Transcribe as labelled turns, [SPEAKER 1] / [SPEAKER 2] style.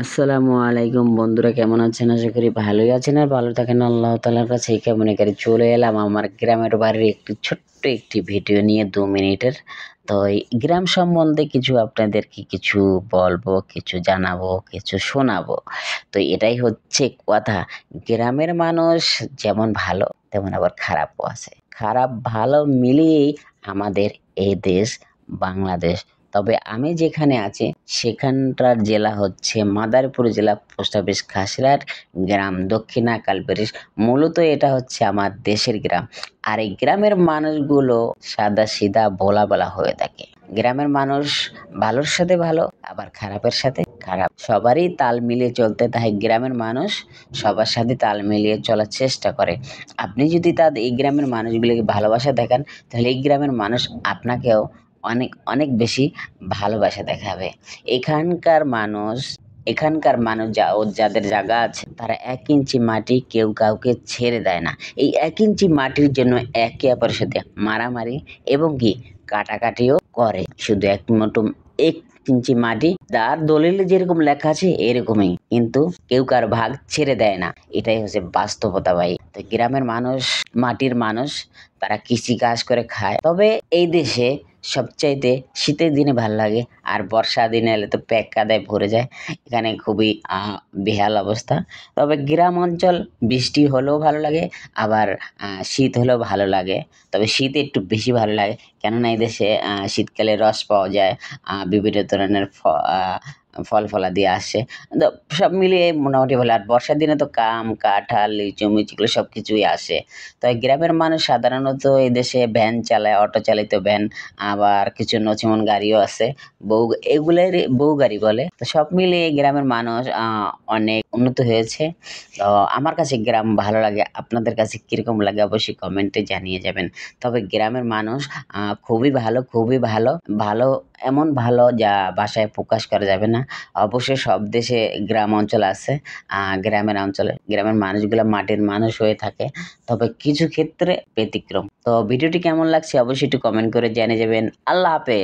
[SPEAKER 1] আসসালামু আলাইকুম বন্ধুরা, কেমন আছেন? আশা করি ভালোই আছেন আর ভালো থাকেন আল্লাহ তাআলার কাছে এই কামনা করে চলে এলাম আমার গ্রামের বাড়ির ছোট্ট একটি ভিডিও নিয়ে 2 মিনিটের। তো এই গ্রাম সম্বন্ধে কিছু আপনাদেরকে কিছু বলবো, কিছু জানাবো, কিছু শোনাবো। তো এটাই হচ্ছে কথা। গ্রামের মানুষ যেমন ভালো তেমন আবার খারাপও আছে। খারাপ ভালো মিলিয়েই আমাদের এই দেশ বাংলাদেশ। তবে আমি যেখানে আছি সেখানটার জেলা হচ্ছে মাদারীপুর জেলা, পোস্ট অফিস খাসড়ার গ্রাম, দক্ষিণা কালবেরিশ। মূলত এটা হচ্ছে আমার দেশের গ্রাম। আর এই গ্রামের মানুষগুলো সাদা সিধা ভোলা বলা হয়ে থাকে। গ্রামের মানুষ ভালোর সাথে ভালো, আবার খারাপের সাথে খারাপ, সবারই তাল মিলিয়ে চলতে তাই গ্রামের মানুষ সবার সাথে তাল মিলিয়ে চলার চেষ্টা করে। আপনি যদি তাদের এই গ্রামের মানুষগুলিকে ভালোবাসা দেখান তাহলে এই গ্রামের মানুষ আপনাকেও অনেক অনেক বেশি ভালোবাসা দেখাবে। এখানকার মানুষ যাদের জায়গা আছে তারা 1 ইঞ্চি মাটি কেউ কাউকে ছেড়ে দেয় না। এই 1 ইঞ্চি মাটির জন্য একে অপরের সাথে মারামারি এবং কি কাটাকাটিও করে। শুধু 1 ইঞ্চি মাটি তার দলিলে যেরকম লেখা আছে এরকমই, কিন্তু কেউ কার ভাগ ছেড়ে দেয় না। এটাই হচ্ছে বাস্তবতা ভাই। তো গ্রামের মানুষ, মাটির মানুষ, তারা কৃষিকাজ করে খায়। তবে এই দেশে সবচাইতে শীতের দিনে ভাল লাগে, আর বর্ষা দিনে এলে তো প্যাক কাদায় ভরে যায়। এখানে খুবই বেহাল অবস্থা। তবে গ্রাম অঞ্চল বৃষ্টি হলেও ভালো লাগে, আবার শীত হলেও ভালো লাগে। তবে শীতে একটু বেশি ভালো লাগে, কেননা এই দেশে শীতকালে রস পাওয়া যায়, বিভিন্ন ধরনের ফল ফলাদি আসে। তো সব মিলিয়ে মোটামুটি ভালো। আর বর্ষার দিনে তো কাম, কাঁঠাল, লিচু মিচু এগুলো সব কিছুই আসে। তাই গ্রামের মানুষ সাধারণত এই দেশে ভ্যান চালায়, অটো চালিত ভ্যান, আবার কিছু নছিমন গাড়িও আছে, এগুলোর বউ গাড়ি বলে। তো সব মিলিয়ে গ্রামের মানুষ অনেক উন্নত হয়েছে। তো আমার কাছে গ্রাম ভালো লাগে। আপনাদের কাছে কিরকম লাগে অবশ্যই কমেন্টে জানিয়ে যাবেন। তবে গ্রামের মানুষ খুবই ভালো, খুবই ভালো, ভালো, এমন ভালো যা ভাষায় প্রকাশ করা যাবে না। অবশ্যই সব দেশে গ্রাম অঞ্চল আছে। গ্রামের মানুষগুলা মাটির মানুষ হয়ে থাকে, তবে কিছু ক্ষেত্রে ব্যতিক্রম। তো ভিডিওটি কেমন লাগছে অবশ্যই একটু কমেন্ট করে জানিয়ে যাবেন। আল্লাহ হাফেজ।